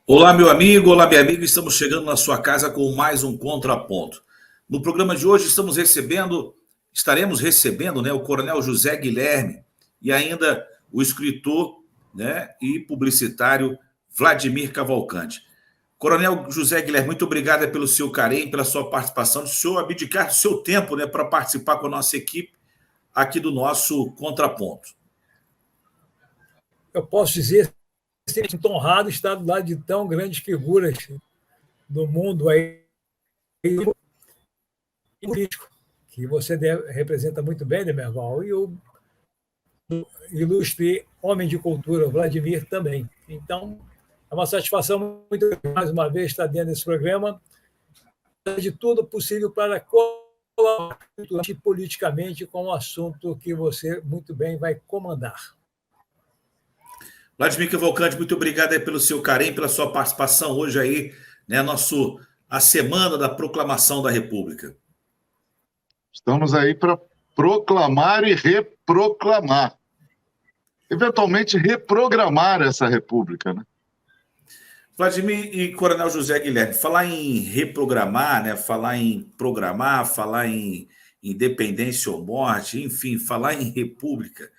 Olá, meu amigo, olá, minha amiga. Estamos chegando na sua casa com mais um Contraponto. No programa de hoje estaremos recebendo, né, o Coronel José Guilherme e ainda o escritor, né, e publicitário Vladimir Cavalcante. Coronel José Guilherme, muito obrigado pelo seu carinho, pela sua participação, do senhor abdicar do seu tempo, né, para participar com a nossa equipe aqui do nosso Contraponto. Eu posso dizer, sinto honrado estar do lado de tão grandes figuras do mundo aí, político, que você representa muito bem, Demerval, e o ilustre homem de cultura, Vladimir, também. Então, é uma satisfação muito grande, mais uma vez, estar dentro desse programa, de tudo possível para colaborar politicamente com o assunto que você muito bem vai comandar. Vladimir Cavalcante, muito obrigado aí pelo seu carinho, pela sua participação hoje aí, né, a semana da proclamação da República. Estamos aí para proclamar e reproclamar. Eventualmente, reprogramar essa República, né? Vladimir e Coronel José Guilherme, falar em reprogramar, né, falar em programar, falar em independência ou morte, enfim, falar em república.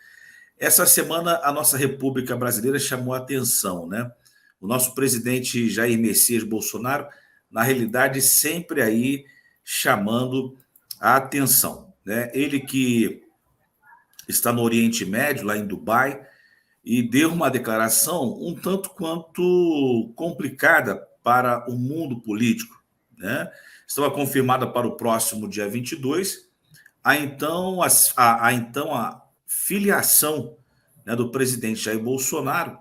Essa semana a nossa República Brasileira chamou a atenção, né? O nosso presidente Jair Messias Bolsonaro, na realidade, sempre aí chamando a atenção, né? Ele que está no Oriente Médio, lá em Dubai, e deu uma declaração um tanto quanto complicada para o mundo político, né? Estava confirmada para o próximo dia 22, a filiação, né, do presidente Jair Bolsonaro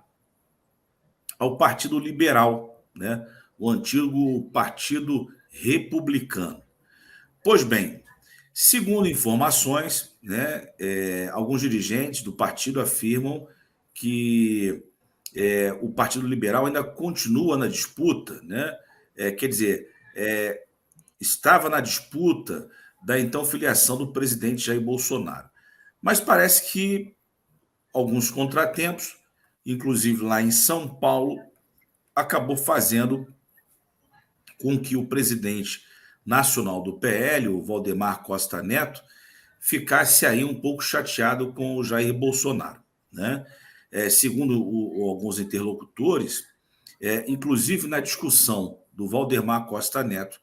ao Partido Liberal, né, o antigo Partido Republicano. Pois bem, segundo informações, né, alguns dirigentes do partido afirmam que o Partido Liberal ainda continua na disputa, né? Quer dizer, estava na disputa da então filiação do presidente Jair Bolsonaro. Mas parece que alguns contratempos, inclusive lá em São Paulo, acabou fazendo com que o presidente nacional do PL, o Valdemar Costa Neto, ficasse aí um pouco chateado com o Jair Bolsonaro, né? Segundo alguns interlocutores, inclusive na discussão do Valdemar Costa Neto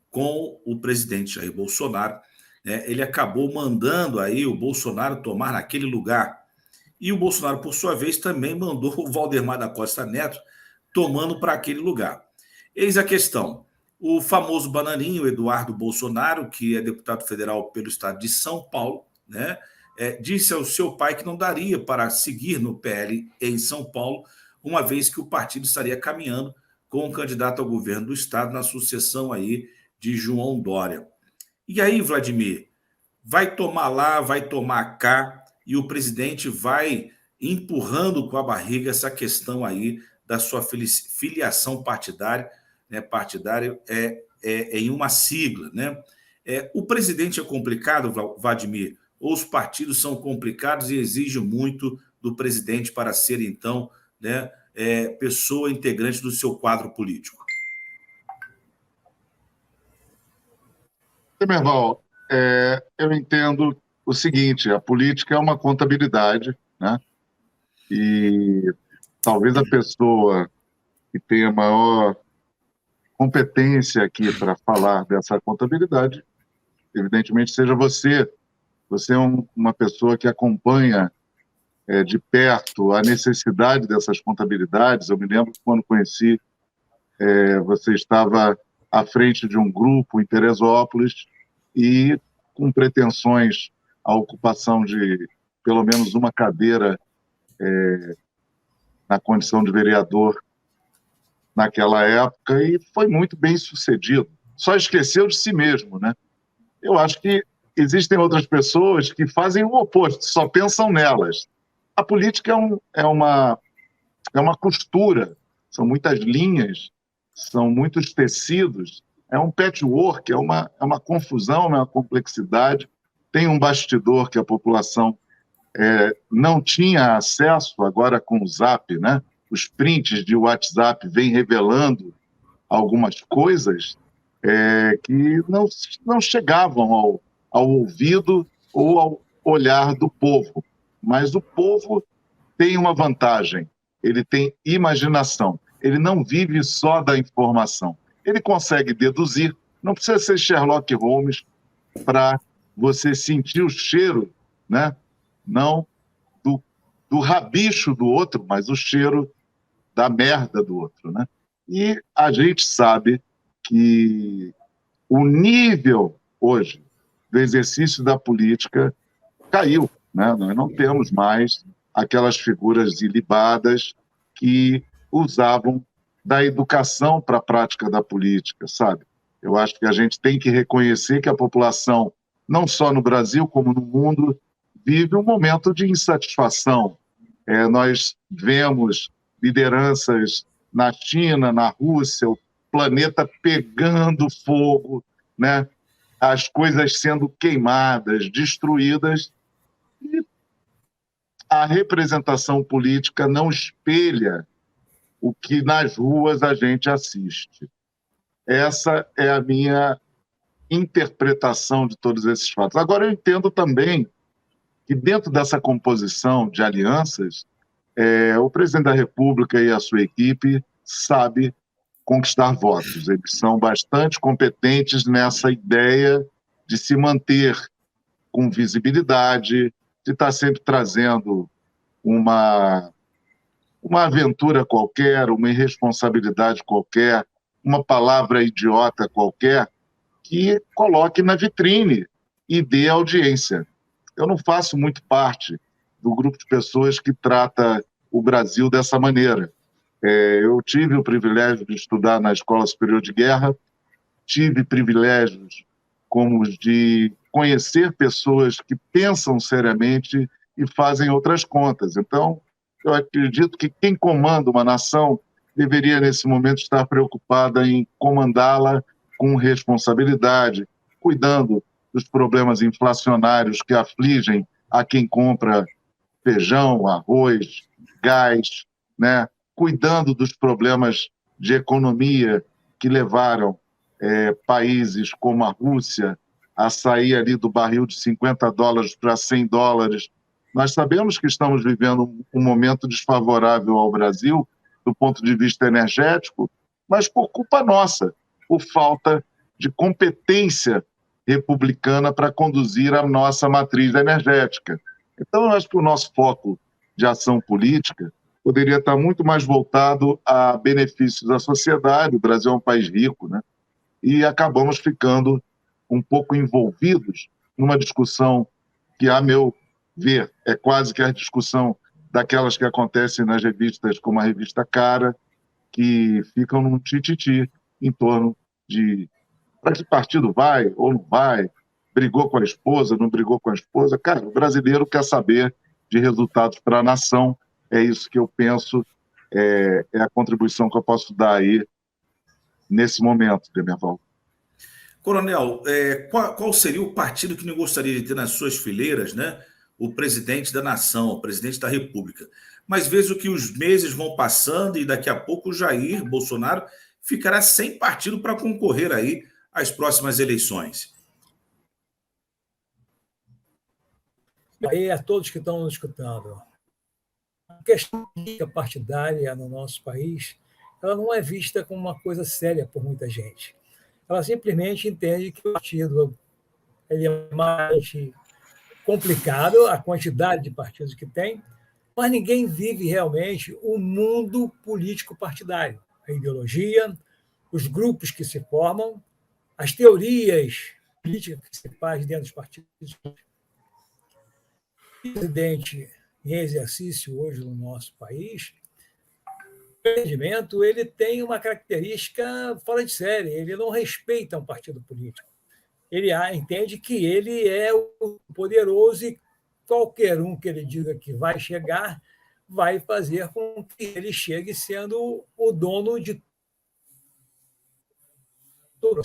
com o presidente Jair Bolsonaro, ele acabou mandando aí o Bolsonaro tomar naquele lugar. E o Bolsonaro, por sua vez, também mandou o Valdemar da Costa Neto tomando para aquele lugar. Eis a questão. O famoso bananinho Eduardo Bolsonaro, que é deputado federal pelo estado de São Paulo, né, disse ao seu pai que não daria para seguir no PL em São Paulo, uma vez que o partido estaria caminhando com um candidato ao governo do estado na sucessão aí de João Dória. E aí, Vladimir, vai tomar lá, vai tomar cá, e o presidente vai empurrando com a barriga essa questão aí da sua filiação partidária, né? Partidário em uma sigla, né? O presidente é complicado, Vladimir, ou os partidos são complicados e exigem muito do presidente para ser, então, né, pessoa integrante do seu quadro político? Demerval, eu entendo o seguinte: a política é uma contabilidade, né? E talvez a pessoa que tenha maior competência aqui para falar dessa contabilidade, evidentemente, seja você. Você é uma pessoa que acompanha de perto a necessidade dessas contabilidades. Eu me lembro que quando conheci, você estava à frente de um grupo em Teresópolis e com pretensões à ocupação de pelo menos uma cadeira na condição de vereador naquela época, e foi muito bem sucedido. Só esqueceu de si mesmo, né? Eu acho que existem outras pessoas que fazem o oposto, só pensam nelas. A política é uma costura, são muitas linhas, são muitos tecidos, é um patchwork, é uma confusão, é uma complexidade. Tem um bastidor que a população não tinha acesso, agora com o Zap, né? os prints de WhatsApp vêm revelando algumas coisas que não chegavam ao ouvido ou ao olhar do povo. Mas o povo tem uma vantagem, ele tem imaginação, ele não vive só da informação, ele consegue deduzir, não precisa ser Sherlock Holmes para você sentir o cheiro, né? Não do rabicho do outro, mas o cheiro da merda do outro, né? E a gente sabe que o nível hoje do exercício da política caiu, né? Nós não temos mais aquelas figuras ilibadas que usavam da educação para a prática da política, sabe? Eu acho que a gente tem que reconhecer que a população, não só no Brasil como no mundo, vive um momento de insatisfação. Nós vemos lideranças na China, na Rússia, o planeta pegando fogo, né? As coisas sendo queimadas, destruídas, e a representação política não espelha o que nas ruas a gente assiste. Essa é a minha interpretação de todos esses fatos. Agora, eu entendo também que dentro dessa composição de alianças, o presidente da República e a sua equipe sabe conquistar votos. Eles são bastante competentes nessa ideia de se manter com visibilidade, de estar sempre trazendo uma aventura qualquer, uma irresponsabilidade qualquer, uma palavra idiota qualquer, que coloque na vitrine e dê audiência. Eu não faço muito parte do grupo de pessoas que trata o Brasil dessa maneira. Eu tive o privilégio de estudar na Escola Superior de Guerra, tive privilégios como os de conhecer pessoas que pensam seriamente e fazem outras contas. Então, eu acredito que quem comanda uma nação deveria, nesse momento, estar preocupada em comandá-la com responsabilidade, cuidando dos problemas inflacionários que afligem a quem compra feijão, arroz, gás, né? Cuidando dos problemas de economia que levaram países como a Rússia a sair ali do barril de $50 para $100. Nós sabemos que estamos vivendo um momento desfavorável ao Brasil do ponto de vista energético, mas por culpa nossa, por falta de competência republicana para conduzir a nossa matriz energética. Então, eu acho que o nosso foco de ação política poderia estar muito mais voltado a benefícios da sociedade. O Brasil é um país rico, né? E acabamos ficando um pouco envolvidos numa discussão que, a meu ver, é quase que a discussão daquelas que acontecem nas revistas, como a revista Cara, que ficam num tititi em torno de para que partido vai ou não vai, brigou com a esposa, não brigou com a esposa. Cara, o brasileiro quer saber de resultados para a nação. É isso que eu penso, é a contribuição que eu posso dar aí nesse momento, Demerval. Coronel, qual seria o partido que não gostaria de ter nas suas fileiras, né? O presidente da nação, o presidente da República. Mas vejo que os meses vão passando e daqui a pouco o Jair Bolsonaro ficará sem partido para concorrer aí às próximas eleições. Aí a todos que estão nos escutando, a questão partidária no nosso país, ela não é vista como uma coisa séria por muita gente. Ela simplesmente entende que o partido ele é mais complicado, a quantidade de partidos que tem, mas ninguém vive realmente o mundo político partidário. A ideologia, os grupos que se formam, as teorias políticas que se fazem dentro dos partidos. O presidente em exercício hoje no nosso país, o entendimento, ele tem uma característica fora de série, ele não respeita um partido político. Ele entende que ele é o poderoso e qualquer um que ele diga que vai chegar vai fazer com que ele chegue sendo o dono de tudo.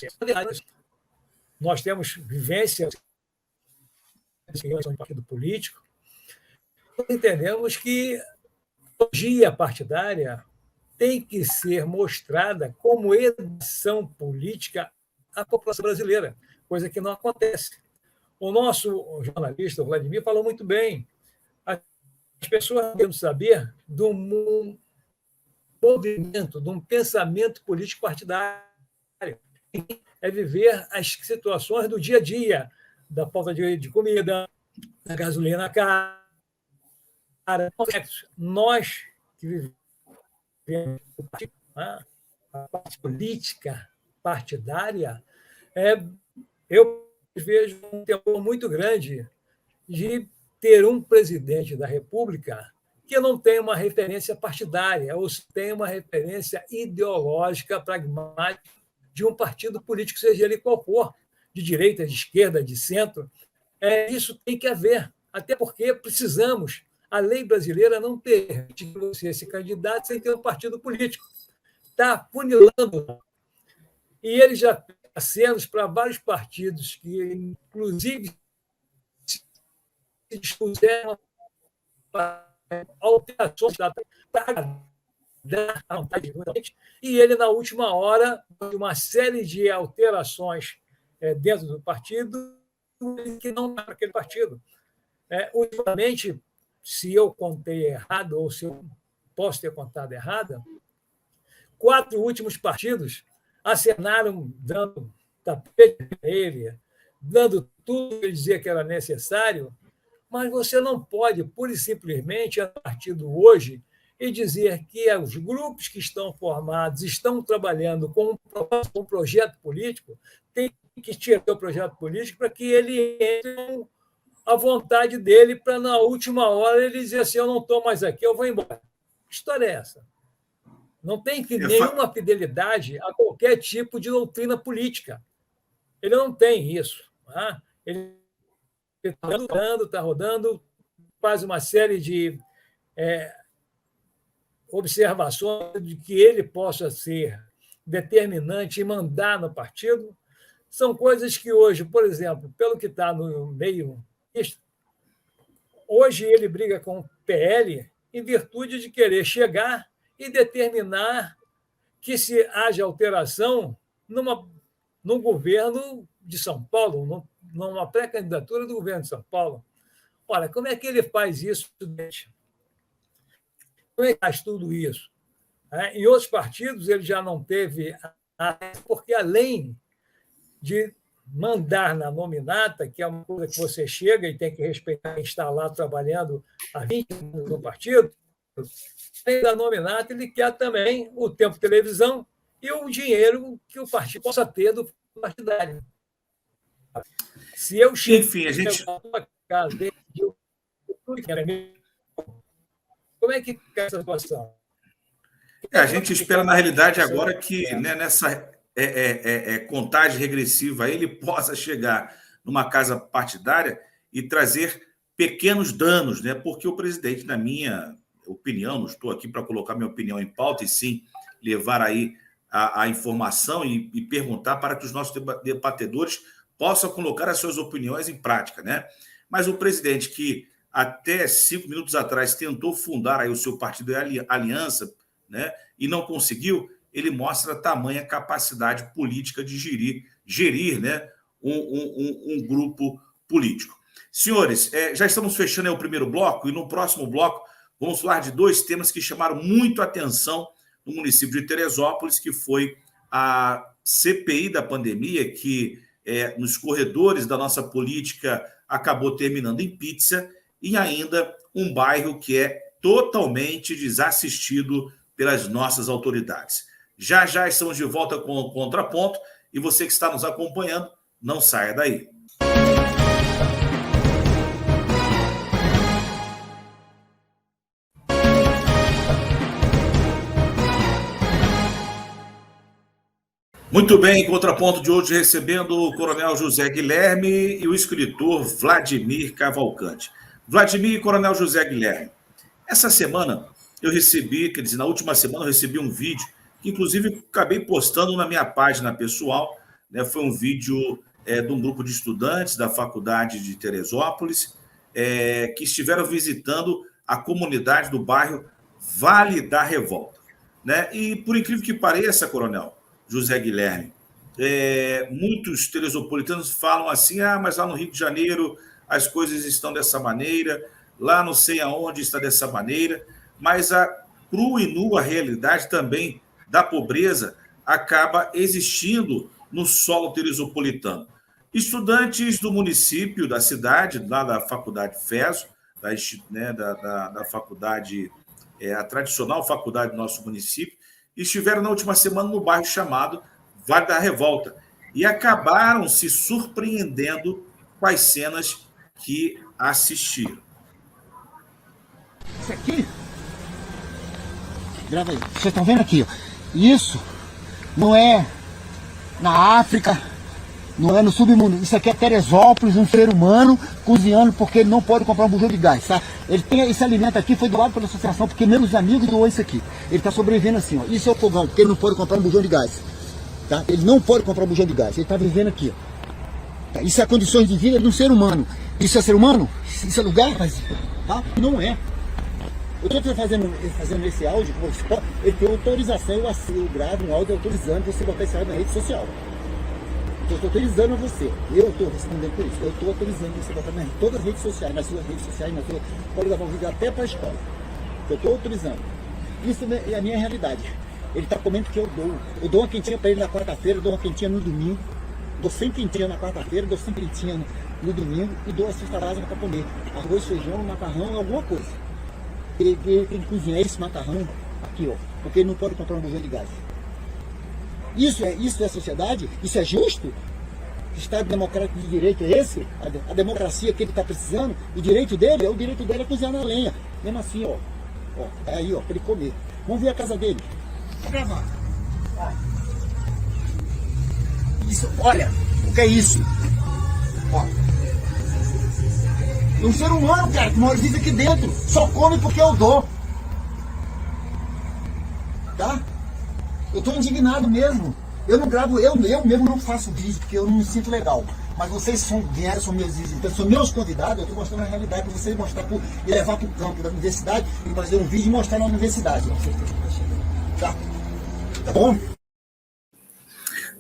Nós temos vivência de partido político, nós entendemos que ideologia partidária tem que ser mostrada como educação política à população brasileira, coisa que não acontece. O nosso jornalista, o Vladimir, falou muito bem. As pessoas querem saber de um movimento, de um pensamento político partidário. É viver as situações do dia a dia, da falta de comida, da gasolina cara. Nós que vivemos a parte política partidária, eu vejo um temor muito grande de ter um presidente da República que não tem uma referência partidária, ou tem uma referência ideológica, pragmática, de um partido político, seja ele qual for, de direita, de esquerda, de centro. Isso tem que haver, até porque precisamos. A lei brasileira não permite que você se candidate sem ter um partido político. Está funilando. E ele já tem acenos para vários partidos que, inclusive, se dispuseram para alterações para dar a vontade, e ele, na última hora, de uma série de alterações dentro do partido, que não está naquele partido. Ultimamente, se eu contei errado, ou se eu posso ter contado errado, 4 últimos partidos acenaram, dando tapete para ele, dando tudo que ele dizia que era necessário, mas você não pode, pura e simplesmente, a partir de hoje, e dizer que os grupos que estão formados estão trabalhando com um projeto político, tem que tirar o projeto político para que ele entre à vontade dele, para, na última hora, ele dizer assim, eu não estou mais aqui, eu vou embora. Que história é essa? Não tem nenhuma fidelidade a qualquer tipo de doutrina política. Ele não tem isso. Tá? Ele está rodando, faz uma série de observações de que ele possa ser determinante e mandar no partido. São coisas que hoje, por exemplo, pelo que está no meio, hoje ele briga com o PL em virtude de querer chegar e determinar que se haja alteração num governo de São Paulo, numa pré-candidatura do governo de São Paulo. Ora, como é que ele faz isso, gente? Como é que faz tudo isso? Em outros partidos, ele já não teve, porque além de mandar na nominata, que é uma coisa que você chega e tem que respeitar quem está lá trabalhando há 20 anos no partido, além da nominata, ele quer também o tempo de televisão e o dinheiro que o partido possa ter do partidário. Se eu chego na casa dele, como é que fica essa situação? A gente espera, na realidade, agora que nessa contagem regressiva aí, ele possa chegar numa casa partidária e trazer pequenos danos, né? Porque o presidente, na minha opinião, não estou aqui para colocar minha opinião em pauta, e sim levar aí a informação e perguntar para que os nossos debatedores possam colocar as suas opiniões em prática, né? Mas o presidente que até 5 minutos atrás tentou fundar aí o seu partido Aliança, né, e não conseguiu, ele mostra tamanha capacidade política de gerir né, um grupo político. Senhores, já estamos fechando o primeiro bloco, e no próximo bloco vamos falar de 2 temas que chamaram muito a atenção no município de Teresópolis, que foi a CPI da pandemia, que nos corredores da nossa política acabou terminando em pizza, e ainda um bairro que é totalmente desassistido pelas nossas autoridades. Já estamos de volta com o Contraponto, e você que está nos acompanhando, não saia daí. Muito bem, em Contraponto de hoje, recebendo o Coronel José Guilherme e o escritor Vladimir Cavalcante. Vladimir e Coronel José Guilherme, essa semana eu recebi, quer dizer, na última semana eu recebi um vídeo que, inclusive, acabei postando na minha página pessoal, né? Foi um vídeo de um grupo de estudantes da Faculdade de Teresópolis, que estiveram visitando a comunidade do bairro Vale da Revolta. Né? E, por incrível que pareça, Coronel José Guilherme, muitos teresopolitanos falam assim, mas lá no Rio de Janeiro as coisas estão dessa maneira, lá não sei aonde está dessa maneira, mas a crua e nua realidade também da pobreza acaba existindo no solo teresopolitano. Estudantes do município, da cidade, lá da Faculdade FESO, da faculdade, a tradicional faculdade do nosso município, estiveram na última semana no bairro chamado Vale da Revolta e acabaram se surpreendendo com as cenas que assistiram. Isso aqui, grava aí, vocês estão vendo aqui, ó. Isso não é na África, não é no submundo, isso aqui é Teresópolis, um ser humano cozinhando porque ele não pode comprar um bujão de gás, tá? Ele tem esse alimento aqui, foi doado pela associação, porque meus amigos doou isso aqui. Ele está sobrevivendo assim, ó. Isso é o fogão, porque ele não pode comprar um bujão de gás, tá? Ele não pode comprar um bujão de gás, ele está vivendo aqui, ó. Tá? Isso é condições de vida de um ser humano. Isso é ser humano? Isso é lugar? Mas, tá? Não é. Eu estou fazendo esse áudio, ele tem autorização, eu gravo um áudio autorizando você botar esse áudio na rede social. Eu estou autorizando a você, eu estou respondendo por isso, eu estou autorizando você botar em todas as redes sociais, nas suas redes sociais, pode gravar um vídeo até para a escola. Eu estou autorizando. Isso é a minha realidade. Ele está comendo que eu dou uma quentinha para ele na quarta-feira, dou uma quentinha no domingo, dou 100 quentinhas na quarta-feira, dou 100 quentinhas no domingo e dou a cesta básica para comer. Arroz, feijão, macarrão, alguma coisa. Ele tem que cozinhar esse macarrão aqui, ó, porque ele não pode comprar um bujão de gás. Isso é sociedade? Isso é justo? O Estado democrático de direito é esse? A democracia que ele está precisando? O direito dele é cozinhar na lenha. Mesmo assim, ó. Tá aí, ó, para ele comer. Vamos ver a casa dele. Vou gravar. Isso, olha, o que é isso? Ó. Um ser humano, cara, que mora vive aqui dentro. Só come porque eu dou. Tá? Eu tô indignado mesmo. Eu não gravo, eu mesmo não faço vídeo, porque eu não me sinto legal. Mas vocês são meus visitantes, são meus convidados, eu tô mostrando a realidade para vocês mostrar e levar para o campo da universidade e fazer um vídeo e mostrar na universidade. Tá? Tá bom?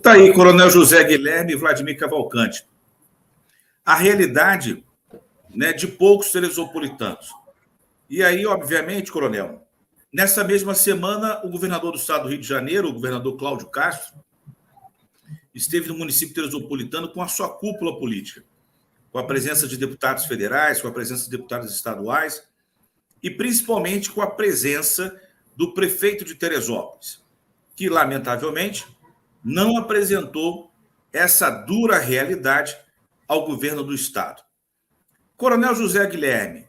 Tá aí, Coronel José Guilherme e Vladimir Cavalcante. A realidade, né, de poucos teresopolitanos. E aí, obviamente, Coronel, nessa mesma semana, o governador do estado do Rio de Janeiro, o governador Cláudio Castro, esteve no município teresopolitano com a sua cúpula política, com a presença de deputados federais, com a presença de deputados estaduais e principalmente com a presença do prefeito de Teresópolis, que, lamentavelmente, não apresentou essa dura realidade ao governo do estado. Coronel José Guilherme,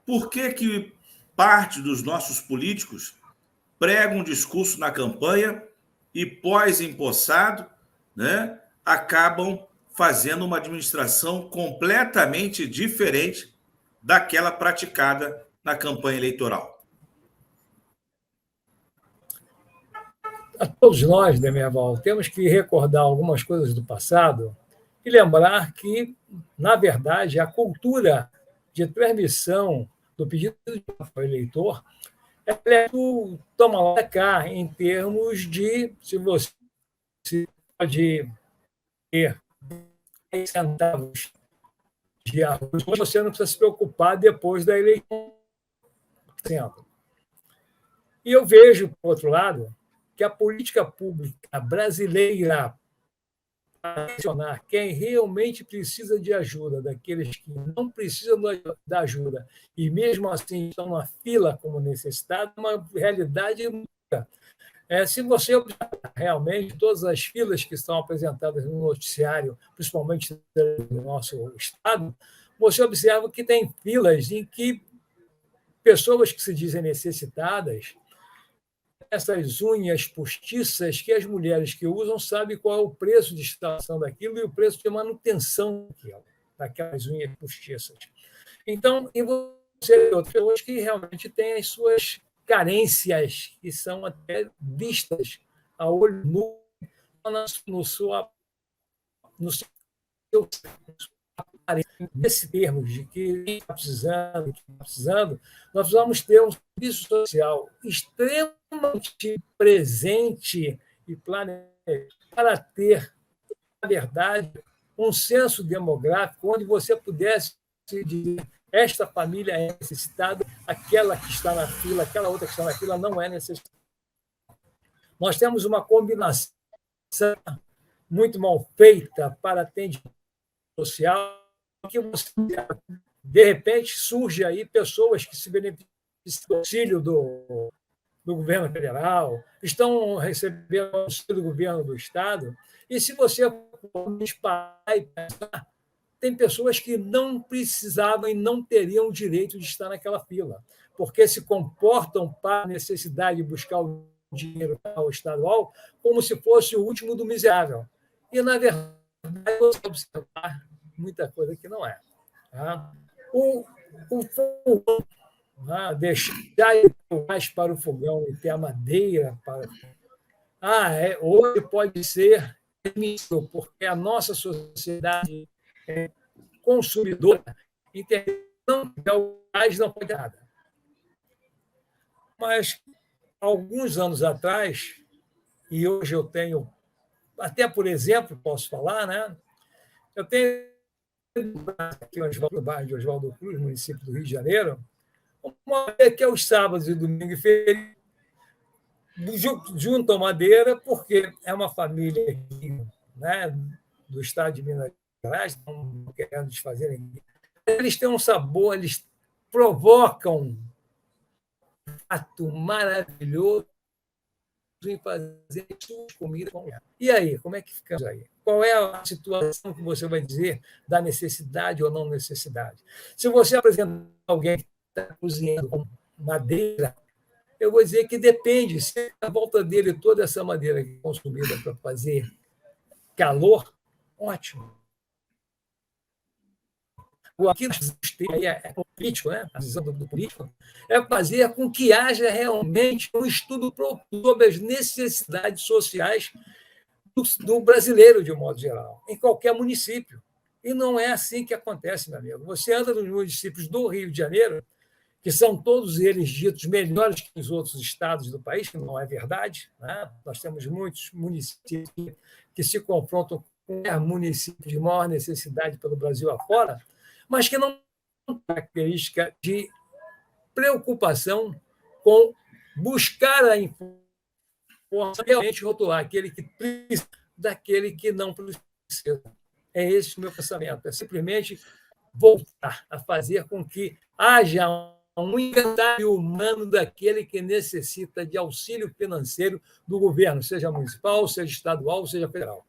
por que parte dos nossos políticos pregam um discurso na campanha e, pós-empossado, né, acabam fazendo uma administração completamente diferente daquela praticada na campanha eleitoral? A todos nós, Demerval, temos que recordar algumas coisas do passado e lembrar que, na verdade, a cultura de transmissão do pedido ao eleitor é o toma lá cá em termos de se você pode ter 10 centavos de arroz, você não precisa se preocupar depois da eleição. E eu vejo, por outro lado, que a política pública brasileira para mencionar quem realmente precisa de ajuda, daqueles que não precisam da ajuda e mesmo assim estão na fila como necessitado, é uma realidade única. Se você observar realmente todas as filas que estão apresentadas no noticiário, principalmente do nosso estado, você observa que tem filas em que pessoas que se dizem necessitadas, essas unhas postiças que as mulheres que usam sabem qual é o preço de instalação daquilo e o preço de manutenção daquelas unhas postiças. Então, e você tem outras pessoas que realmente têm as suas carências, que são até vistas a olho nu no seu nesse termo de que está precisando, nós precisamos ter um serviço social extremamente presente e planejado para ter, na verdade, um censo demográfico onde você pudesse dizer esta família é necessitada, aquela que está na fila, aquela outra que está na fila não é necessitada. Nós temos uma combinação muito mal feita para atendimento social, que você, de repente surge aí pessoas que se beneficiam do auxílio do governo federal, estão recebendo auxílio do governo do Estado, e se você parar e pensar, tem pessoas que não precisavam e não teriam o direito de estar naquela fila, porque se comportam para a necessidade de buscar o dinheiro estadual como se fosse o último do miserável. E, na verdade, você observar muita coisa que não é. Tá? O fogão, deixar o gás para o fogão e ter a madeira para... hoje pode ser permissível, porque a nossa sociedade é consumidora, não o gás não pode nada. Mas, alguns anos atrás, e hoje eu tenho, até por exemplo, posso falar, né? Eu tenho aqui no bairro de Oswaldo Cruz, município do Rio de Janeiro, uma vez que é os sábados e domingos e feriados, juntam madeira, porque é uma família aqui, né, do estado de Minas Gerais, não querendo desfazer ninguém. Eles têm um sabor, eles provocam um ato maravilhoso em fazer suas comidas. E aí, como é que ficamos aí? Qual é a situação que você vai dizer da necessidade ou não necessidade? Se você apresentar alguém que está cozinhando com madeira, eu vou dizer que depende. Se a volta dele toda essa madeira é consumida para fazer calor, ótimo. Aqui é político, né? A visão do político é fazer com que haja realmente um estudo sobre as necessidades sociais do brasileiro, de um modo geral, em qualquer município. E não é assim que acontece, meu amigo. Você anda nos municípios do Rio de Janeiro, que são todos eles ditos melhores que os outros estados do país, que não é verdade, né? Nós temos muitos municípios que se confrontam com municípios de maior necessidade pelo Brasil afora, mas que não têm característica de preocupação com buscar a informação, realmente rotular aquele que precisa daquele que não precisa. É esse o meu pensamento. É simplesmente voltar a fazer com que haja um inventário humano daquele que necessita de auxílio financeiro do governo, seja municipal, seja estadual, seja federal.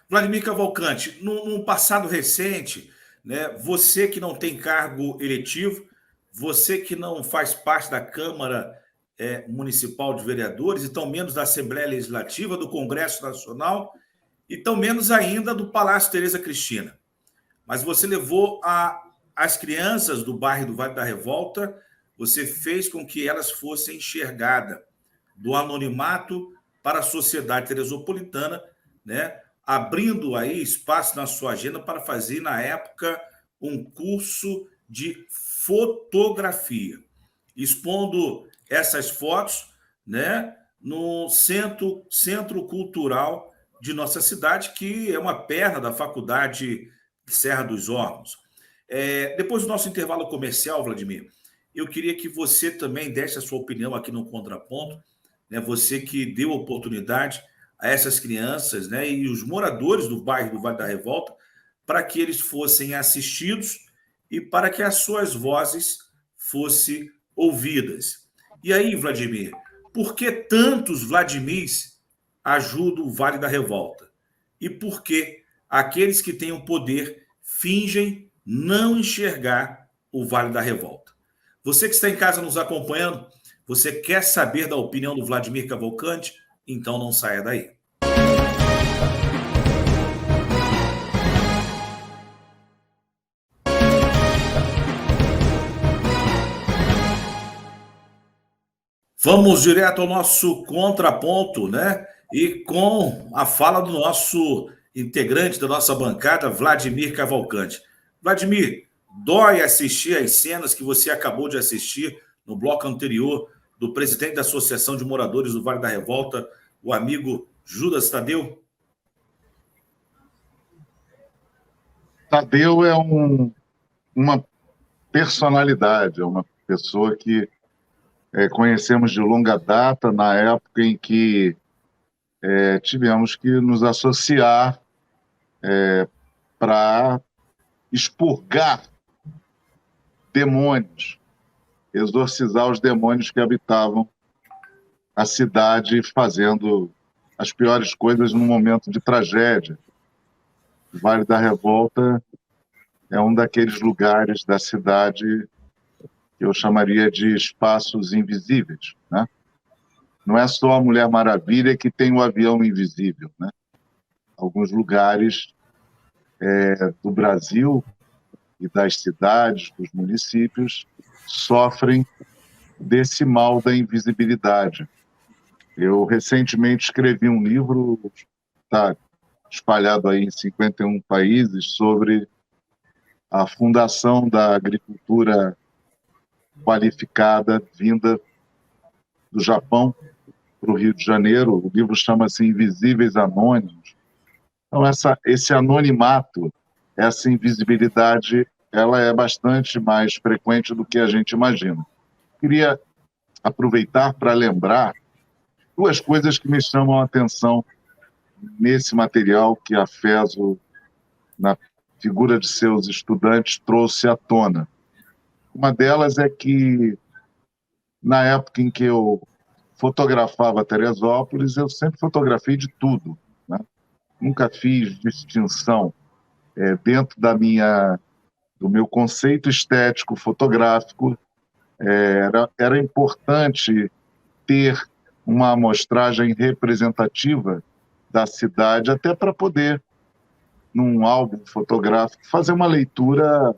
Vladimir Cavalcante, num passado recente, né, você que não tem cargo eletivo, você que não faz parte da Câmara Municipal de Vereadores, e tão menos da Assembleia Legislativa, do Congresso Nacional, e tão menos ainda do Palácio Tereza Cristina. Mas você levou as crianças do bairro do Vale da Revolta, você fez com que elas fossem enxergadas do anonimato para a sociedade teresopolitana, né? Abrindo aí espaço na sua agenda para fazer, na época, um curso de fotografia, expondo essas fotos, né, no Centro Cultural de nossa cidade, que é uma perna da Faculdade Serra dos Órgãos. Depois do nosso intervalo comercial, Vladimir, eu queria que você também desse a sua opinião aqui no Contraponto, né, você que deu oportunidade a essas crianças, né, e os moradores do bairro do Vale da Revolta, para que eles fossem assistidos e para que as suas vozes fossem ouvidas. E aí, Vladimir, por que tantos Vladimirs ajudam o Vale da Revolta? E por que aqueles que têm o poder fingem não enxergar o Vale da Revolta? Você que está em casa nos acompanhando, você quer saber da opinião do Vladimir Cavalcante? Então não saia daí. Vamos direto ao nosso contraponto, né? E com a fala do nosso integrante da nossa bancada, Vladimir Cavalcante. Vladimir, dói assistir às cenas que você acabou de assistir no bloco anterior do presidente da Associação de Moradores do Vale da Revolta, o amigo Judas Tadeu? Tadeu é uma personalidade, é uma pessoa que conhecemos de longa data, na época em que tivemos que nos associar para expurgar demônios, exorcizar os demônios que habitavam a cidade, fazendo as piores coisas num momento de tragédia. O Vale da Revolta é um daqueles lugares da cidade que eu chamaria de espaços invisíveis, né? Não é só a Mulher Maravilha que tem o avião invisível, né? Alguns lugares do Brasil e das cidades, dos municípios, sofrem desse mal da invisibilidade. Eu recentemente escrevi um livro, está espalhado aí em 51 países, sobre a fundação da agricultura qualificada vinda do Japão para o Rio de Janeiro. O livro chama-se Invisíveis Anônimos. Então, esse anonimato, essa invisibilidade, ela é bastante mais frequente do que a gente imagina. Queria aproveitar para lembrar duas coisas que me chamam a atenção nesse material que a FESO, na figura de seus estudantes, trouxe à tona. Uma delas é que, na época em que eu fotografava Teresópolis, eu sempre fotografei de tudo, né? Nunca fiz distinção dentro do meu conceito estético fotográfico. Era importante ter uma amostragem representativa da cidade, até para poder, num álbum fotográfico, fazer uma leitura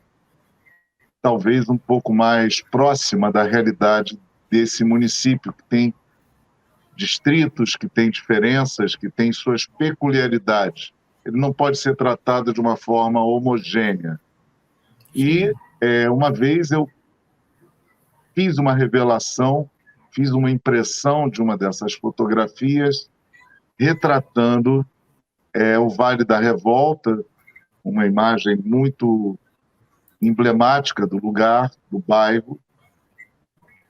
talvez um pouco mais próxima da realidade desse município, que tem distritos, que tem diferenças, que tem suas peculiaridades. Ele não pode ser tratado de uma forma homogênea. E uma vez eu fiz uma revelação, fiz uma impressão de uma dessas fotografias, retratando o Vale da Revolta, uma imagem muito emblemática do lugar, do bairro.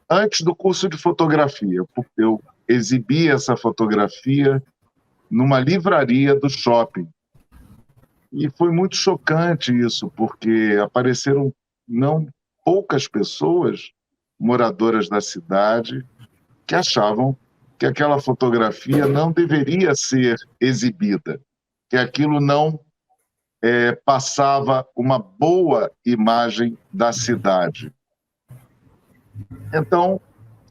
Antes do curso de fotografia, eu exibi essa fotografia numa livraria do shopping. E foi muito chocante isso, porque apareceram não poucas pessoas, moradoras da cidade, que achavam que aquela fotografia não deveria ser exibida, que aquilo não passava uma boa imagem da cidade. Então,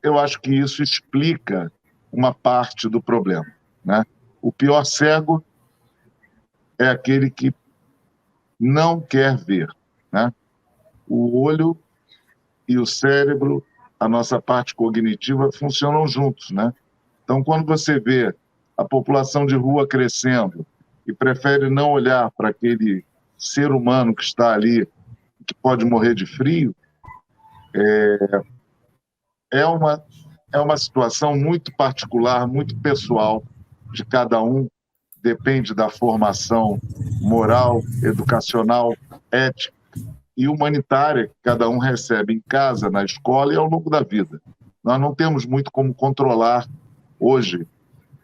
eu acho que isso explica uma parte do problema, né? O pior cego é aquele que não quer ver, né? O olho e o cérebro, a nossa parte cognitiva, funcionam juntos, né? Então, quando você vê a população de rua crescendo e prefere não olhar para aquele ser humano que está ali, que pode morrer de frio, é uma situação muito particular, muito pessoal de cada um, depende da formação moral, educacional, ética e humanitária que cada um recebe em casa, na escola e ao longo da vida. Nós não temos muito como controlar hoje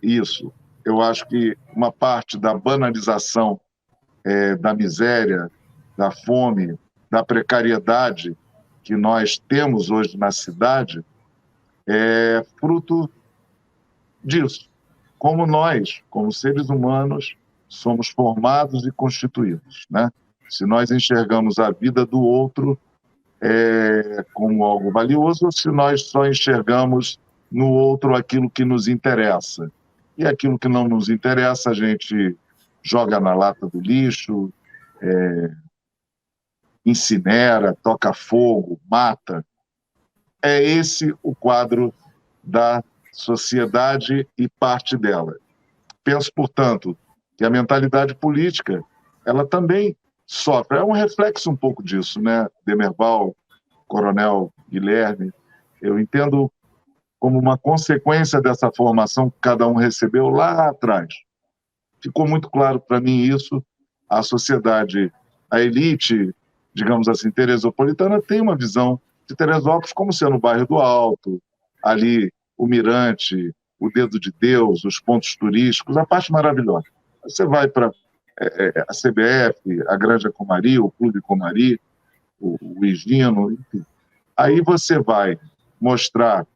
isso. Eu acho que uma parte da banalização da miséria, da fome, da precariedade que nós temos hoje na cidade é fruto disso. Como nós, como seres humanos, somos formados e constituídos, né? Se nós enxergamos a vida do outro como algo valioso, ou se nós só enxergamos no outro aquilo que nos interessa. E aquilo que não nos interessa, a gente joga na lata do lixo, incinera, toca fogo, mata. É esse o quadro da sociedade e parte dela. Penso, portanto, que a mentalidade política, ela também sofre. É um reflexo um pouco disso, né, Demerval, Coronel Guilherme. Eu entendo como uma consequência dessa formação que cada um recebeu lá atrás. Ficou muito claro para mim isso. A sociedade, a elite, digamos assim, teresopolitana, tem uma visão de Teresópolis como sendo o bairro do Alto, ali o Mirante, o Dedo de Deus, os pontos turísticos, a parte maravilhosa. Você vai para a CBF, a Granja Comari, o Clube Comari, o Higino, enfim. Aí você vai mostrar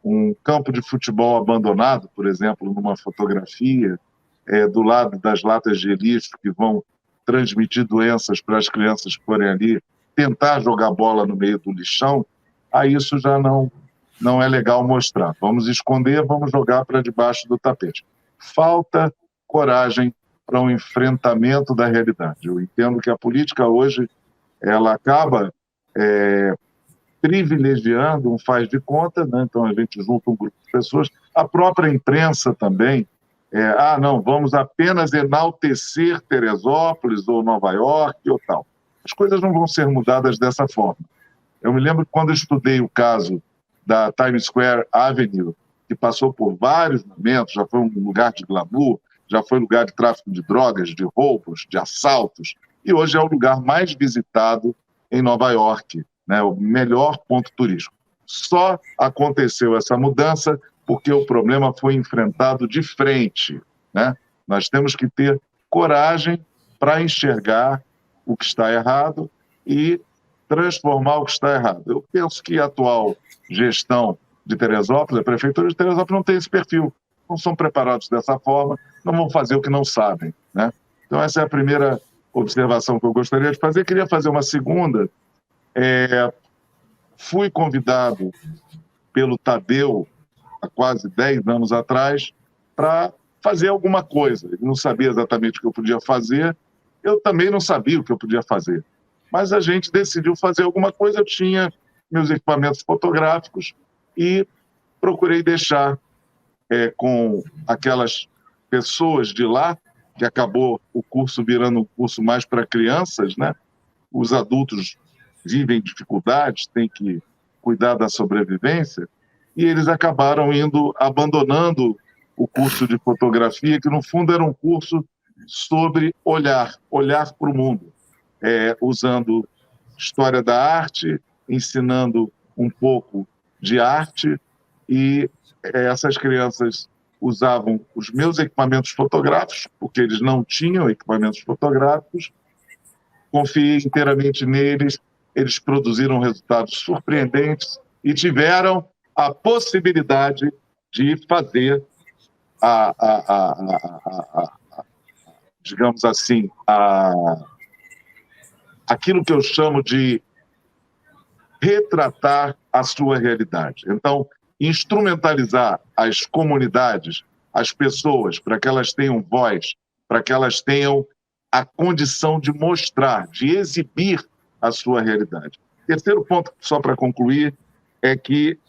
um campo de futebol abandonado, por exemplo, numa fotografia, do lado das latas de lixo que vão transmitir doenças para as crianças que forem ali tentar jogar bola no meio do lixão, aí isso já não é legal mostrar. Vamos esconder, vamos jogar para debaixo do tapete. Falta coragem para um enfrentamento da realidade. Eu entendo que a política hoje ela acaba privilegiando um faz de conta, né? Então a gente junta um grupo de pessoas, a própria imprensa também, não, vamos apenas enaltecer Teresópolis ou Nova York ou tal. As coisas não vão ser mudadas dessa forma. Eu me lembro que quando eu estudei o caso da Times Square Avenue, que passou por vários momentos, já foi um lugar de glamour, já foi lugar de tráfico de drogas, de roubos, de assaltos, e hoje é o lugar mais visitado em Nova York, né, o melhor ponto turístico. Só aconteceu essa mudança porque o problema foi enfrentado de frente, né? Nós temos que ter coragem para enxergar o que está errado e transformar o que está errado. Eu penso que a atual gestão de Teresópolis, a prefeitura de Teresópolis não tem esse perfil, não são preparados dessa forma, não vão fazer o que não sabem, né? Então essa é a primeira observação que eu gostaria de fazer. Queria fazer uma segunda. Fui convidado pelo Tadeu, há quase 10 anos atrás, para fazer alguma coisa. Ele não sabia exatamente o que eu podia fazer, eu também não sabia o que eu podia fazer. Mas a gente decidiu fazer alguma coisa, eu tinha meus equipamentos fotográficos e procurei deixar com aquelas pessoas de lá, que acabou o curso virando um curso mais para crianças, né? Os adultos vivem dificuldades, têm que cuidar da sobrevivência, e eles acabaram abandonando o curso de fotografia, que no fundo era um curso sobre olhar para o mundo, usando história da arte, ensinando um pouco de arte, e essas crianças usavam os meus equipamentos fotográficos, porque eles não tinham equipamentos fotográficos, confiei inteiramente neles, eles produziram resultados surpreendentes e tiveram a possibilidade de fazer digamos assim, aquilo que eu chamo de retratar a sua realidade. Então, instrumentalizar as comunidades, as pessoas, para que elas tenham voz, para que elas tenham a condição de mostrar, de exibir a sua realidade. Terceiro ponto, só para concluir, é que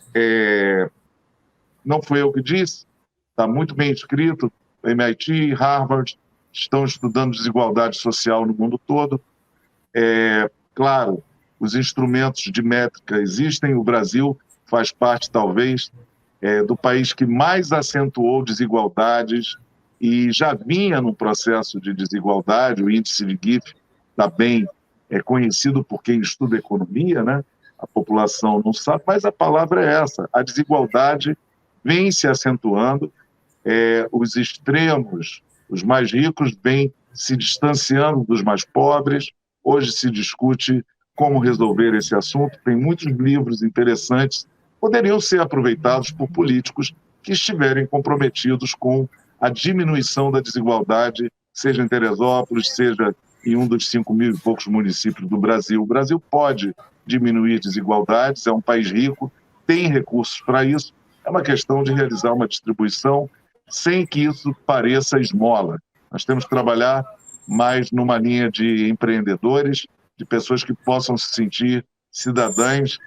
não foi eu que disse, está muito bem escrito, MIT, Harvard, estão estudando desigualdade social no mundo todo. Claro, os instrumentos de métrica existem, o Brasil faz parte, talvez, do país que mais acentuou desigualdades e já vinha num processo de desigualdade. O índice de Gini está bem conhecido por quem estuda economia, né? A população não sabe, mas a palavra é essa, a desigualdade vem se acentuando, os extremos, os mais ricos, vêm se distanciando dos mais pobres. Hoje se discute como resolver esse assunto, tem muitos livros interessantes, poderiam ser aproveitados por políticos que estiverem comprometidos com a diminuição da desigualdade, seja em Teresópolis, seja em um dos 5.000 e poucos municípios do Brasil. O Brasil pode diminuir desigualdades, é um país rico, tem recursos para isso, é uma questão de realizar uma distribuição sem que isso pareça esmola. Nós temos que trabalhar mais numa linha de empreendedores, de pessoas que possam se sentir cidadãs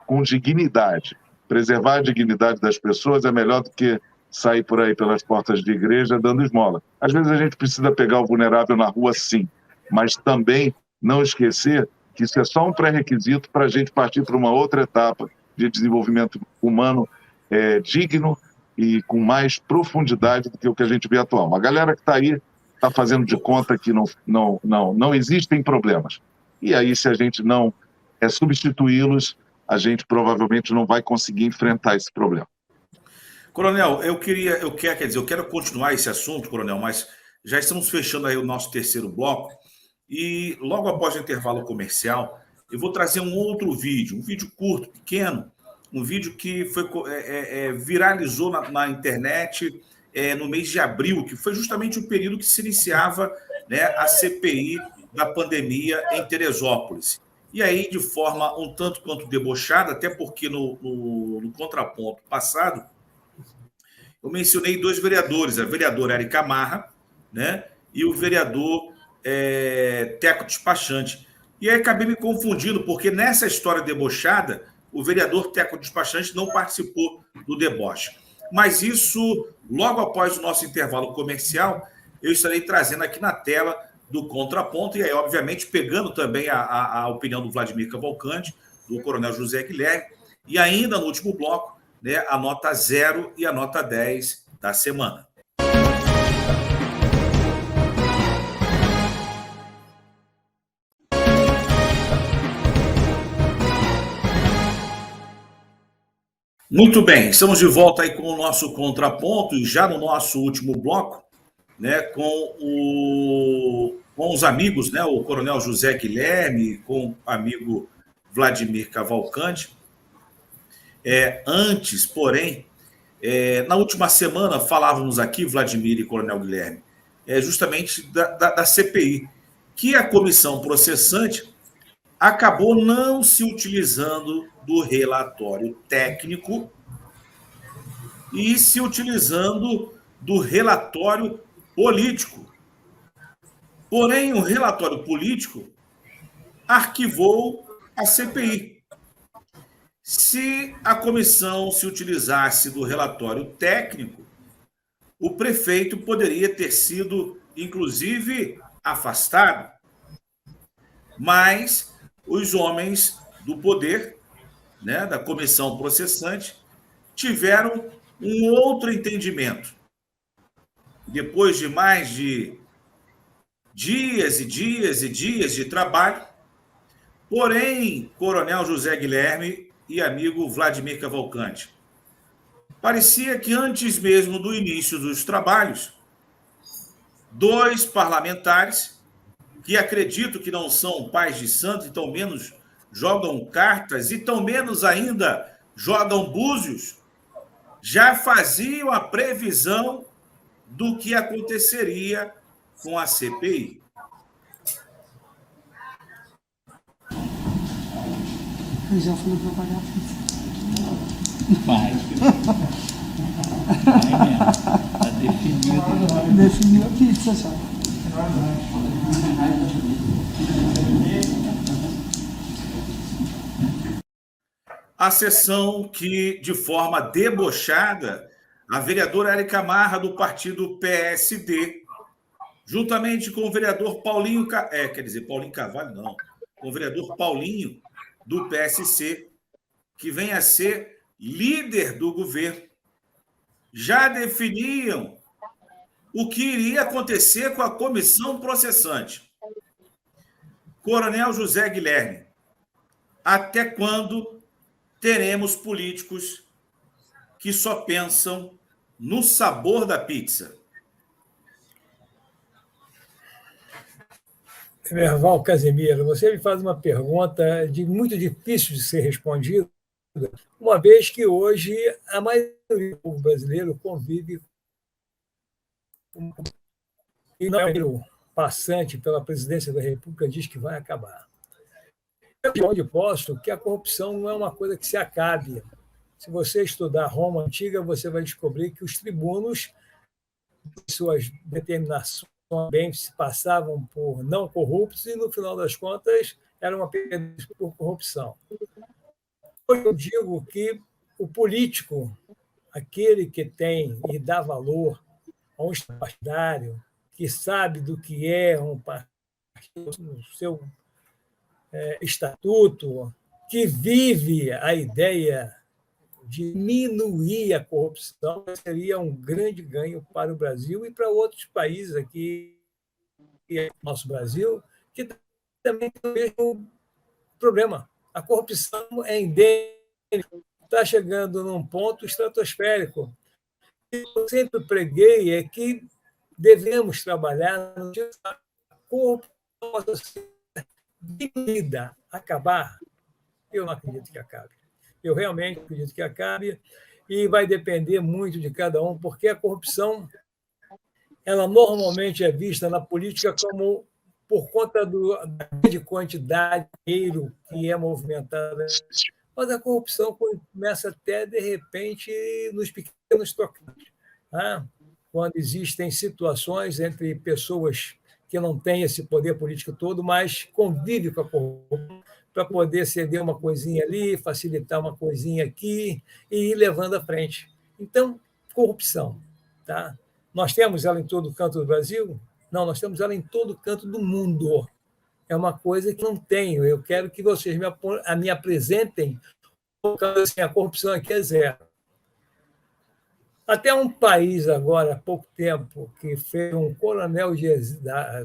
com dignidade. Preservar a dignidade das pessoas é melhor do que sair por aí pelas portas de igreja dando esmola. Às vezes a gente precisa pegar o vulnerável na rua, sim, mas também não esquecer que isso é só um pré-requisito para a gente partir para uma outra etapa de desenvolvimento humano digno e com mais profundidade do que o que a gente vê atual. A galera que está aí está fazendo de conta que não existem problemas. E aí, se a gente não substituí-los, a gente provavelmente não vai conseguir enfrentar esse problema. Coronel, eu quero continuar esse assunto, Coronel, mas já estamos fechando aí o nosso terceiro bloco e logo após o intervalo comercial, eu vou trazer um outro vídeo, um vídeo curto, pequeno, um vídeo que viralizou na internet no mês de abril, que foi justamente o período que se iniciava, né, a CPI da pandemia em Teresópolis. E aí, de forma um tanto quanto debochada, até porque no contraponto passado, eu mencionei dois vereadores, a vereadora Érica Marra, né, e o vereador Teco Despachante. E aí acabei me confundindo, porque nessa história debochada, o vereador Teco Despachante não participou do deboche. Mas isso, logo após o nosso intervalo comercial, eu estarei trazendo aqui na tela do contraponto, e aí, obviamente, pegando também a opinião do Vladimir Cavalcante, do coronel José Guilherme, e ainda no último bloco, né, a nota 0 e a nota 10 da semana. Muito bem, estamos de volta aí com o nosso contraponto e já no nosso último bloco, né, com os amigos, né, o coronel José Guilherme, com o amigo Vladimir Cavalcante. Antes, porém, na última semana falávamos aqui, Vladimir e coronel Guilherme, justamente da CPI, que a comissão processante acabou não se utilizando do relatório técnico e se utilizando do relatório político. Porém, o relatório político arquivou a CPI. Se a comissão se utilizasse do relatório técnico, o prefeito poderia ter sido, inclusive, afastado. Mas os homens do poder, né, da comissão processante, tiveram um outro entendimento. Depois de mais de dias e dias e dias de trabalho, porém, coronel José Guilherme e amigo Vladimir Cavalcante, parecia que antes mesmo do início dos trabalhos, dois parlamentares, que acredito que não são pais de santo, e tão menos jogam cartas, e tão menos ainda jogam búzios, já faziam a previsão do que aconteceria com a CPI. Eu já falei para pagar a pizza. Vai mesmo. Tá definido. Definiu a pizza já. A sessão que, de forma debochada, a vereadora Érica Marra, do partido PSD, juntamente com o vereador Paulinho Carvalho, não, com o vereador Paulinho, do PSC, que vem a ser líder do governo, já definiam o que iria acontecer com a comissão processante. Coronel José Guilherme, até quando teremos políticos que só pensam no sabor da pizza? Merval Casemiro, você me faz uma pergunta muito difícil de ser respondida, uma vez que hoje a maioria do povo brasileiro convive com e não passante pela presidência da República diz que vai acabar. Eu de onde posto que a corrupção não é uma coisa que se acabe. Se você estudar Roma antiga, você vai descobrir que os tribunos, suas determinações bem se passavam por não corruptos e, no final das contas, eram apenas por corrupção. Hoje eu digo que o político, aquele que tem e dá valor a um partidário, que sabe do que é um partido no seu estatuto, que vive a ideia de diminuir a corrupção, seria um grande ganho para o Brasil e para outros países aqui, nosso Brasil, que também tem o mesmo problema. A corrupção é endêmica, está chegando num ponto estratosférico. O que eu sempre preguei é que devemos trabalhar no dia da corrupção diminuída, acabar. Eu não acredito que acabe. Eu realmente acredito que acabe e vai depender muito de cada um, porque a corrupção, ela normalmente é vista na política como por conta da grande quantidade de dinheiro que é movimentada. Mas a corrupção começa até, de repente, nos pequenos toques. Tá? Quando existem situações entre pessoas que não têm esse poder político todo, mas convivem com a corrupção para poder ceder uma coisinha ali, facilitar uma coisinha aqui e ir levando à frente. Então, corrupção. Tá? Nós temos ela em todo canto do Brasil? Não, nós temos ela em todo canto do mundo. É uma coisa que não tenho. Eu quero que vocês me apresentem, porque assim, a corrupção aqui é zero. Até um país agora, há pouco tempo, que fez um coronel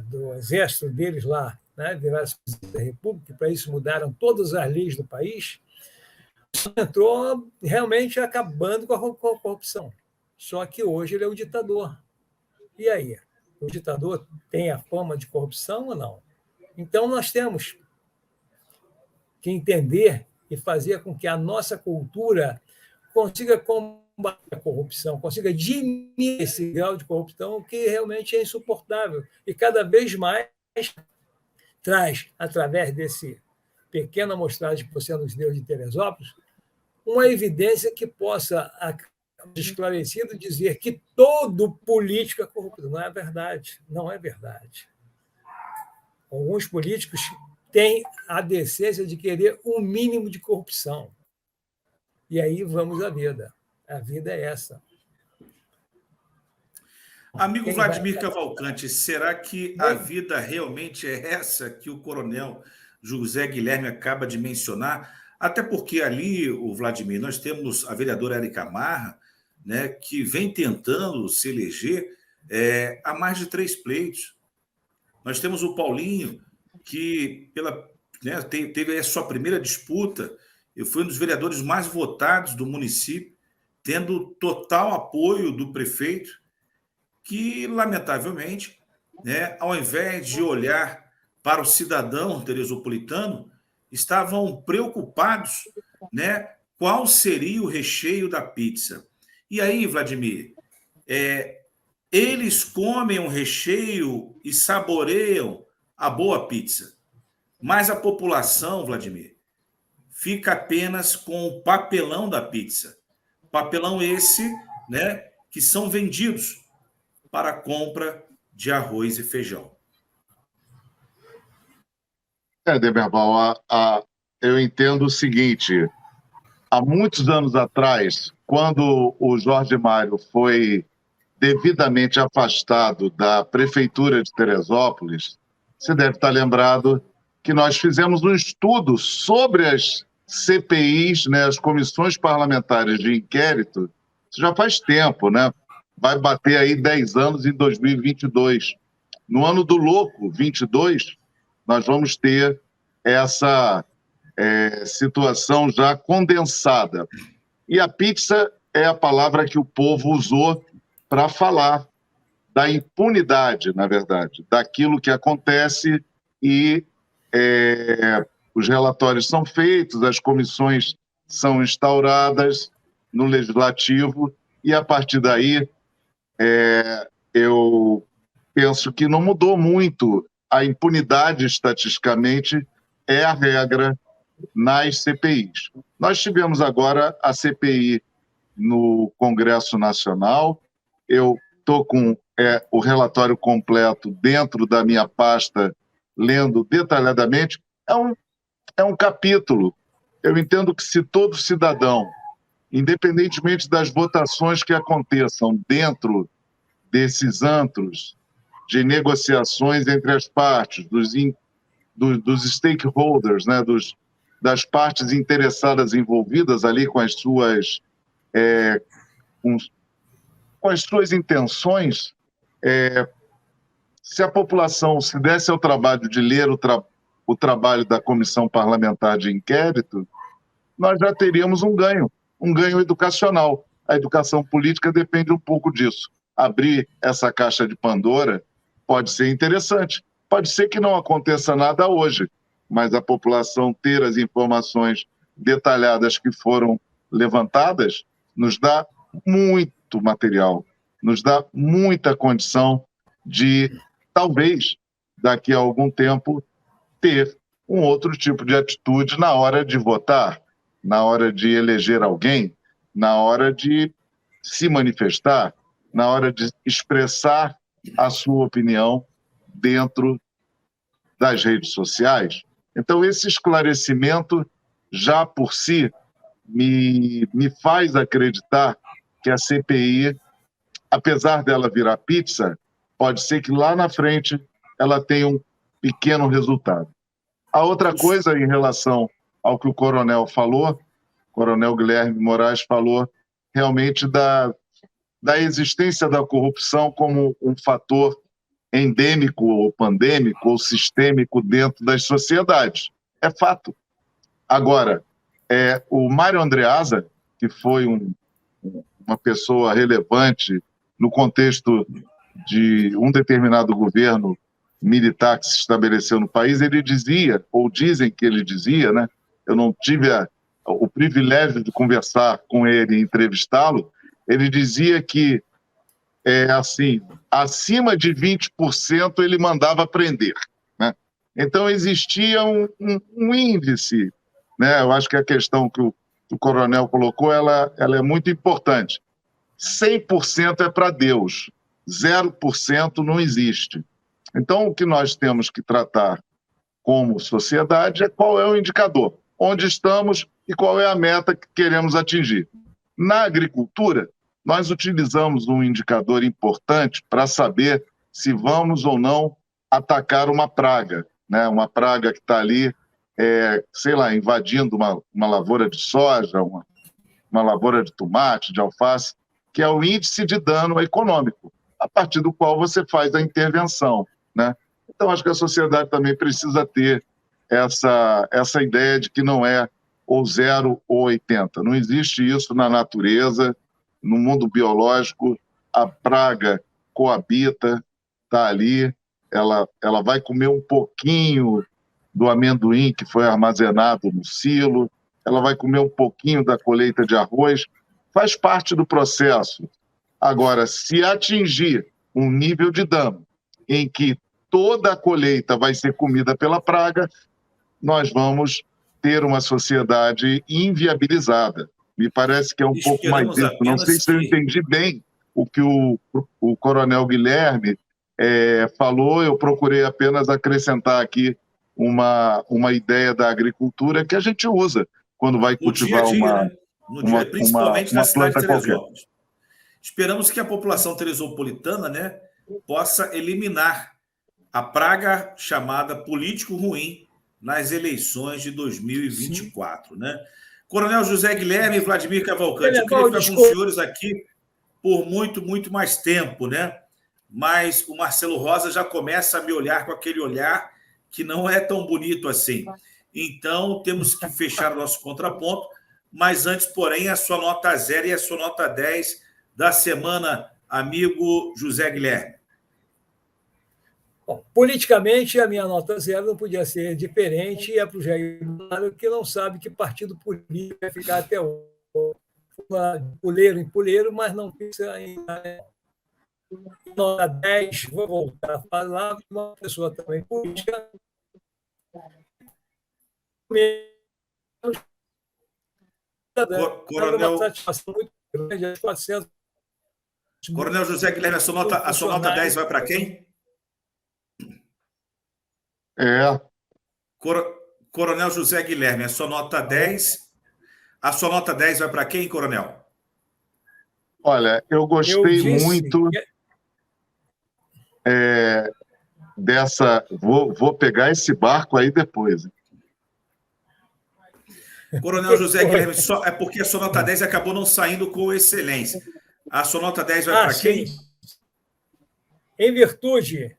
do exército deles lá, né, virar presidente da República, para isso mudaram todas as leis do país, entrou realmente acabando com a corrupção. Só que hoje ele é o ditador. E aí? O ditador tem a fama de corrupção ou não? Então, nós temos que entender e fazer com que a nossa cultura consiga combater a corrupção, consiga diminuir esse grau de corrupção que realmente é insuportável. E cada vez mais traz, através desse pequena amostragem que você nos deu de Teresópolis, uma evidência que possa, esclarecido, dizer que todo político é corrupto. Não é verdade. Não é verdade. Alguns políticos têm a decência de querer um mínimo de corrupção. E aí vamos à vida. A vida é essa. Amigo Vladimir Cavalcante, será que a vida realmente é essa que o coronel José Guilherme acaba de mencionar? Até porque ali, o Vladimir, nós temos a vereadora Érica Marra, né, que vem tentando se eleger há mais de 3 pleitos. Nós temos o Paulinho, que teve a sua primeira disputa e foi um dos vereadores mais votados do município, tendo total apoio do prefeito, que, lamentavelmente, né, ao invés de olhar para o cidadão teresopolitano, estavam preocupados, né, qual seria o recheio da pizza. E aí, Vladimir, eles comem um recheio e saboreiam a boa pizza, mas a população, Vladimir, fica apenas com o papelão da pizza. Papelão esse, né, que são vendidos para a compra de arroz e feijão. Deberbal, eu entendo o seguinte: há muitos anos atrás, quando o Jorge Mário foi devidamente afastado da Prefeitura de Teresópolis, você deve estar lembrado que nós fizemos um estudo sobre as CPIs, né, as comissões parlamentares de inquérito. Isso já faz tempo, né? Vai bater aí 10 anos em 2022. No ano do louco, 22, nós vamos ter essa situação já condensada. E a pizza é a palavra que o povo usou para falar da impunidade, na verdade, daquilo que acontece e os relatórios são feitos, as comissões são instauradas no Legislativo e, a partir daí, eu penso que não mudou muito. A impunidade, estatisticamente, é a regra nas CPIs. Nós tivemos agora a CPI no Congresso Nacional. Eu estou com o relatório completo dentro da minha pasta, lendo detalhadamente. É um capítulo. Eu entendo que se todo cidadão independentemente das votações que aconteçam dentro desses antros de negociações entre as partes, dos stakeholders, né, das partes interessadas envolvidas ali com as suas, com as suas intenções, se a população se desse ao trabalho de ler o trabalho da Comissão Parlamentar de Inquérito, nós já teríamos um ganho educacional. A educação política depende um pouco disso. Abrir essa caixa de Pandora pode ser interessante. Pode ser que não aconteça nada hoje, mas a população ter as informações detalhadas que foram levantadas nos dá muito material, nos dá muita condição de, talvez, daqui a algum tempo, ter um outro tipo de atitude na hora de votar, na hora de eleger alguém, na hora de se manifestar, na hora de expressar a sua opinião dentro das redes sociais. Então, esse esclarecimento, já por si, me faz acreditar que a CPI, apesar dela virar pizza, pode ser que lá na frente ela tenha um pequeno resultado. A outra coisa em relação ao que o coronel falou, o coronel Guilherme Moraes falou realmente da existência da corrupção como um fator endêmico ou pandêmico ou sistêmico dentro das sociedades. É fato. Agora, o Mário Andreasa, que foi uma pessoa relevante no contexto de um determinado governo militar que se estabeleceu no país, ele dizia, ou dizem que ele dizia, né? Eu não tive o privilégio de conversar com ele e entrevistá-lo, ele dizia que, assim, acima de 20% ele mandava prender, né? Então existia um índice, né? Eu acho que a questão que o coronel colocou, ela é muito importante. 100% é para Deus, 0% não existe. Então, o que nós temos que tratar como sociedade é qual é o indicador, onde estamos e qual é a meta que queremos atingir. Na agricultura, nós utilizamos um indicador importante para saber se vamos ou não atacar uma praga, né? Uma praga que está ali, sei lá, invadindo uma lavoura de soja, uma lavoura de tomate, de alface, que é o índice de dano econômico, a partir do qual você faz a intervenção, né? Então, acho que a sociedade também precisa ter essa ideia de que não é ou 0 ou 80. Não existe isso na natureza, no mundo biológico. A praga coabita, está ali, ela vai comer um pouquinho do amendoim que foi armazenado no silo, ela vai comer um pouquinho da colheita de arroz, faz parte do processo. Agora, se atingir um nível de dano em que toda a colheita vai ser comida pela praga, nós vamos ter uma sociedade inviabilizada. Me parece que é um pouco mais isso. Não sei se eu entendi bem o que o coronel Guilherme falou, eu procurei apenas acrescentar aqui uma ideia da agricultura que a gente usa quando vai cultivar principalmente na cidade de Teresópolis. Qualquer. Esperamos que a população teresopolitana, né, possa eliminar a praga chamada político ruim nas eleições de 2024. Né? Coronel José Guilherme e Vladimir Cavalcante, eu queria ficar com os senhores aqui por muito, muito mais tempo, né? Mas o Marcelo Rosa já começa a me olhar com aquele olhar que não é tão bonito assim. Então, temos que fechar o nosso contraponto, mas antes, porém, a sua nota 0 e a sua nota 10 da semana, amigo José Guilherme. Bom, politicamente, a minha nota 0 não podia ser diferente, e é para o Jair Bolsonaro, que não sabe que partido político vai ficar até hoje. Puleiro em puleiro, mas não pensa ainda. Nota 10, vou voltar a falar, uma pessoa também política. Coronel... Uma satisfação muito grande, 400. Coronel José Guilherme, a sua nota 10 vai para quem? Coronel José Guilherme, a sua nota 10 A sua nota 10 vai para quem, Coronel? Olha, eu gostei muito dessa... Vou pegar esse barco aí depois. Coronel José Guilherme, é porque a sua nota 10 acabou não saindo com excelência. A sua nota 10 vai para quem? Em virtude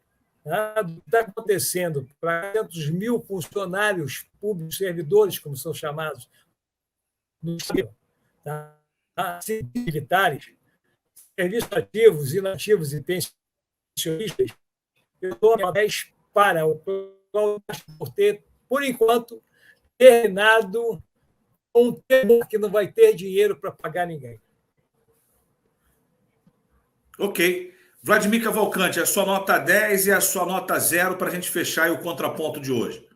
do que está acontecendo para 500 mil funcionários públicos, servidores, como são chamados, no Estado, militares, serviços ativos, inativos e pensionistas, eu dou a 10 para o por ter, por enquanto, terminado com um temor que não vai ter dinheiro para pagar ninguém. Ok. Vladimir Cavalcante, a sua nota 10 e a sua nota 0 para a gente fechar aí o contraponto de hoje.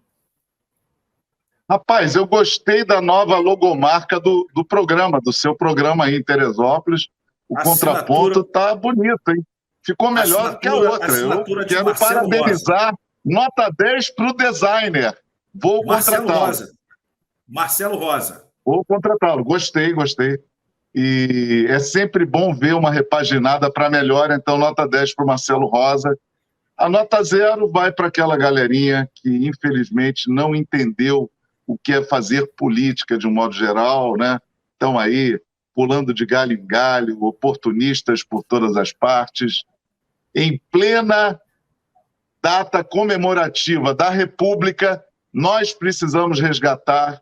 Rapaz, eu gostei da nova logomarca do programa, do seu programa aí em Teresópolis. O contraponto tá bonito, hein? Ficou melhor do que a outra. Eu quero parabenizar. Nota 10 para o designer. Vou contratá-lo. Marcelo Rosa. Vou contratá-lo. Gostei. E é sempre bom ver uma repaginada para melhor, então nota 10 para o Marcelo Rosa. A nota 0 vai para aquela galerinha que, infelizmente, não entendeu o que é fazer política de um modo geral, né? Estão aí pulando de galho em galho, oportunistas por todas as partes. Em plena data comemorativa da República, nós precisamos resgatar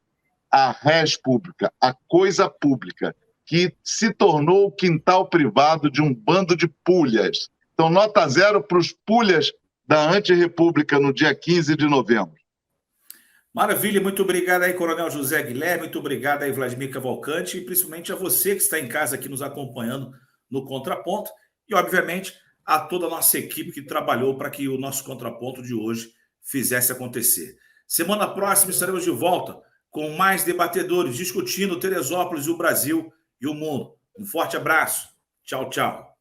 a res pública, a coisa pública, que se tornou o quintal privado de um bando de pulhas. Então, nota 0 para os pulhas da antirrepública no dia 15 de novembro. Maravilha, muito obrigado aí, Coronel José Guilherme, muito obrigado aí, Vladimir Cavalcante, e principalmente a você que está em casa aqui nos acompanhando no Contraponto, e, obviamente, a toda a nossa equipe que trabalhou para que o nosso Contraponto de hoje fizesse acontecer. Semana próxima estaremos de volta com mais debatedores discutindo Teresópolis, o Brasil e o mundo. Um forte abraço. Tchau, tchau.